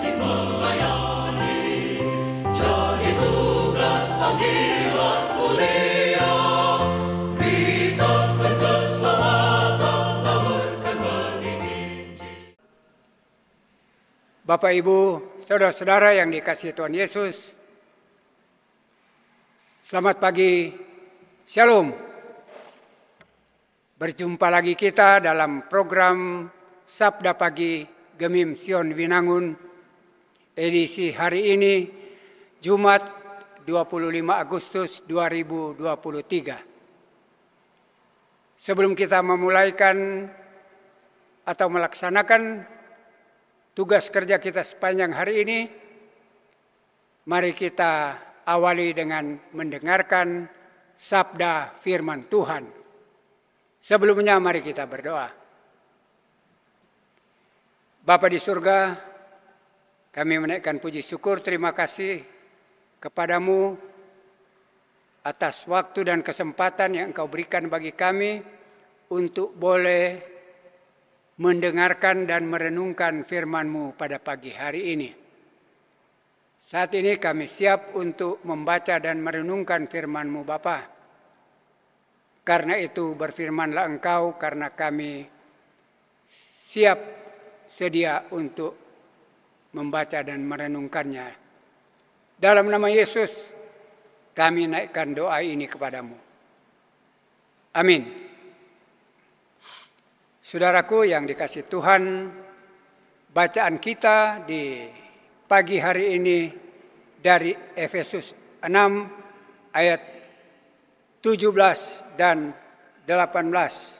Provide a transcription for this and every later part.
rajin melayani, jadi tugas panggilan mulia, beritakan keselamatan, taburkan benih Injil. Bapak, Ibu, saudara-saudara yang dikasihi Tuhan Yesus, selamat pagi, Shalom. Berjumpa lagi kita dalam program Sabda Pagi Gemim Sion Winangun, edisi hari ini, Jumat 25 Agustus 2023. Sebelum kita memulaikan atau melaksanakan tugas kerja kita sepanjang hari ini, mari kita awali dengan mendengarkan sabda firman Tuhan. Sebelumnya mari kita berdoa. Bapa di surga, kami menaikkan puji syukur terima kasih kepadamu atas waktu dan kesempatan yang Engkau berikan bagi kami untuk boleh mendengarkan dan merenungkan firman-Mu pada pagi hari ini. Saat ini kami siap untuk membaca dan merenungkan firman-Mu Bapa. Karena itu berfirmanlah Engkau, karena kami siap sedia untuk membaca dan merenungkannya. Dalam nama Yesus kami naikkan doa ini kepadamu. Amin. Saudaraku yang dikasihi Tuhan, bacaan kita di pagi hari ini dari Efesus 6 ayat 17 dan 18.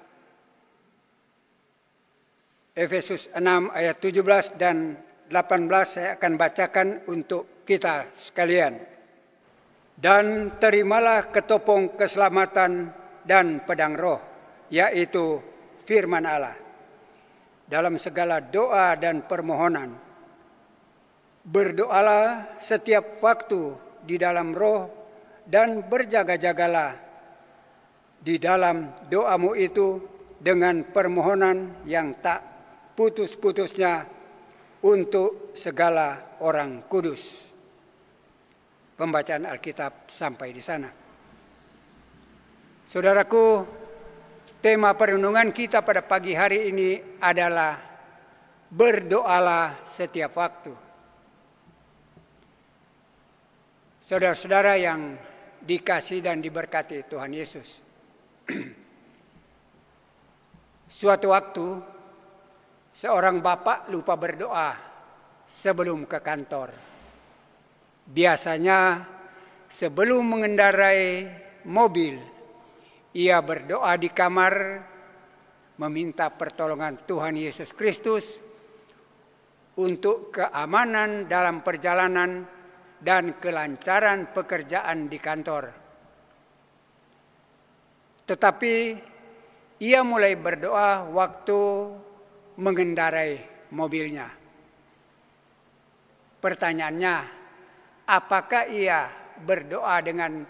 Efesus 6 ayat 17 dan 18 saya akan bacakan untuk kita sekalian. Dan terimalah ketopong keselamatan dan pedang roh, yaitu firman Allah, dalam segala doa dan permohonan. Berdoalah setiap waktu di dalam roh dan berjaga-jagalah di dalam doamu itu dengan permohonan yang tak putus-putusnya untuk segala orang kudus. Pembacaan Alkitab sampai di sana. Saudaraku, tema perenungan kita pada pagi hari ini adalah berdoalah setiap waktu. Saudara-saudara yang dikasihi dan diberkati Tuhan Yesus. Suatu waktu, seorang bapak lupa berdoa sebelum ke kantor. Biasanya sebelum mengendarai mobil, ia berdoa di kamar, meminta pertolongan Tuhan Yesus Kristus untuk keamanan dalam perjalanan dan kelancaran pekerjaan di kantor. Tetapi ia mulai berdoa waktu mengendarai mobilnya. Pertanyaannya, apakah ia berdoa dengan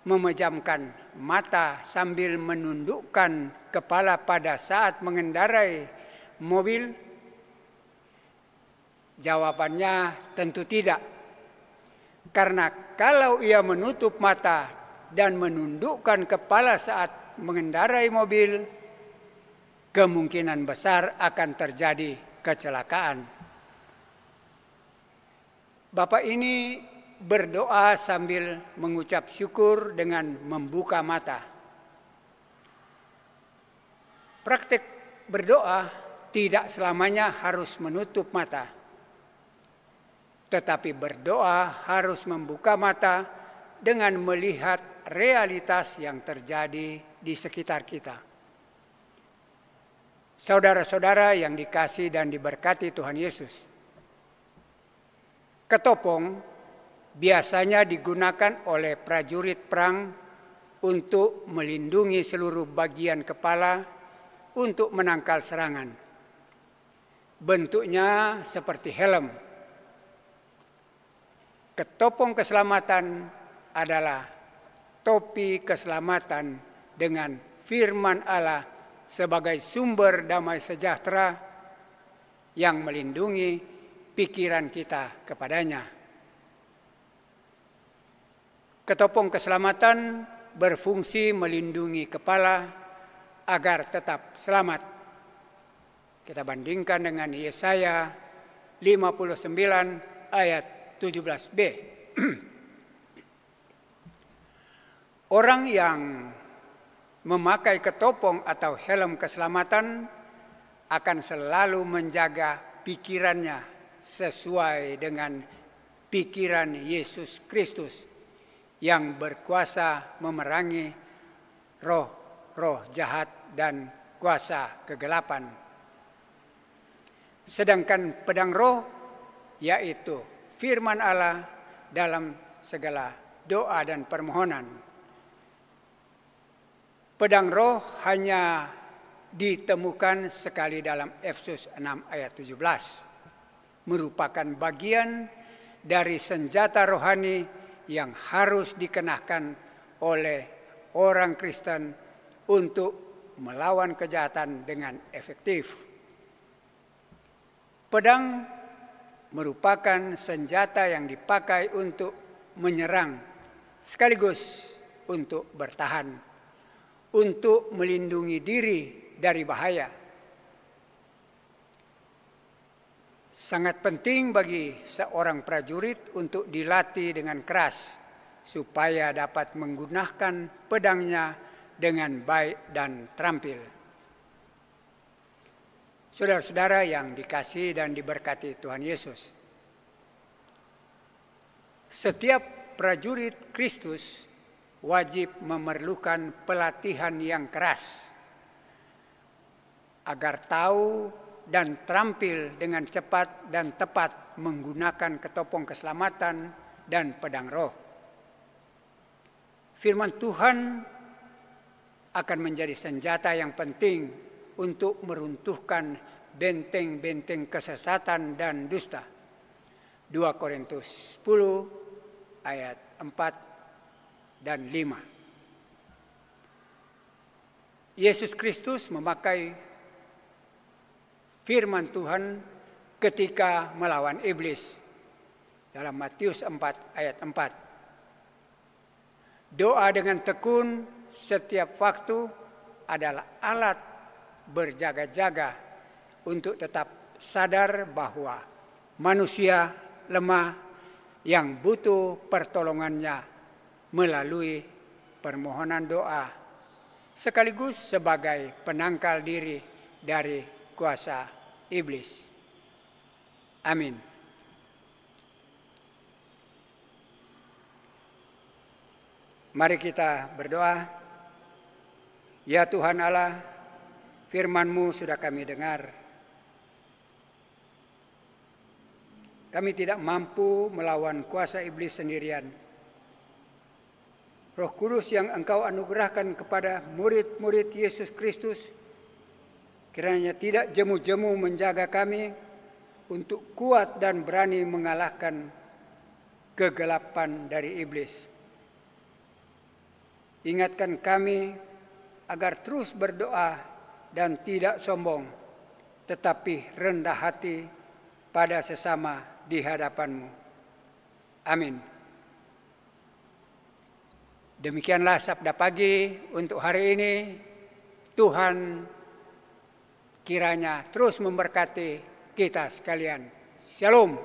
memejamkan mata sambil menundukkan kepala pada saat mengendarai mobil? Jawabannya tentu tidak. Karena kalau ia menutup mata dan menundukkan kepala saat mengendarai mobil, kemungkinan besar akan terjadi kecelakaan. Bapak ini berdoa sambil mengucap syukur dengan membuka mata. Praktik berdoa tidak selamanya harus menutup mata. Tetapi berdoa harus membuka mata dengan melihat realitas yang terjadi di sekitar kita. Saudara-saudara yang dikasihi dan diberkati Tuhan Yesus. Ketopong biasanya digunakan oleh prajurit perang untuk melindungi seluruh bagian kepala untuk menangkal serangan. Bentuknya seperti helm. Ketopong keselamatan adalah topi keselamatan dengan firman Allah sebagai sumber damai sejahtera yang melindungi pikiran kita kepadanya. Ketopong keselamatan berfungsi melindungi kepala agar tetap selamat. Kita bandingkan dengan Yesaya 59 ayat 17b. Orang yang memakai ketopong atau helm keselamatan akan selalu menjaga pikirannya sesuai dengan pikiran Yesus Kristus yang berkuasa memerangi roh-roh jahat dan kuasa kegelapan. Sedangkan pedang roh yaitu firman Allah dalam segala doa dan permohonan. Pedang roh hanya ditemukan sekali dalam Efesus 6 ayat 17. Merupakan bagian dari senjata rohani yang harus dikenakan oleh orang Kristen untuk melawan kejahatan dengan efektif. Pedang merupakan senjata yang dipakai untuk menyerang sekaligus untuk bertahan, untuk melindungi diri dari bahaya. Sangat penting bagi seorang prajurit untuk dilatih dengan keras supaya dapat menggunakan pedangnya dengan baik dan terampil. Saudara-saudara yang dikasihi dan diberkati Tuhan Yesus, setiap prajurit Kristus wajib memerlukan pelatihan yang keras agar tahu dan terampil dengan cepat dan tepat menggunakan ketopong keselamatan dan pedang roh. Firman Tuhan akan menjadi senjata yang penting untuk meruntuhkan benteng-benteng kesesatan dan dusta. 2 Korintus 10 ayat 4 dan 5. Yesus Kristus memakai firman Tuhan ketika melawan iblis dalam Matius 4 ayat 4. Doa dengan tekun setiap waktu adalah alat berjaga-jaga untuk tetap sadar bahwa manusia lemah yang butuh pertolongannya melalui permohonan doa, sekaligus sebagai penangkal diri dari kuasa iblis. Amin. Mari kita berdoa. Ya Tuhan Allah, firman-Mu sudah kami dengar. Kami tidak mampu melawan kuasa iblis sendirian. Roh Kudus yang Engkau anugerahkan kepada murid-murid Yesus Kristus, kiranya tidak jemu-jemu menjaga kami untuk kuat dan berani mengalahkan kegelapan dari iblis. Ingatkan kami agar terus berdoa dan tidak sombong, tetapi rendah hati pada sesama di hadapan-Mu. Amin. Demikianlah sabda pagi untuk hari ini. Tuhan kiranya terus memberkati kita sekalian. Shalom.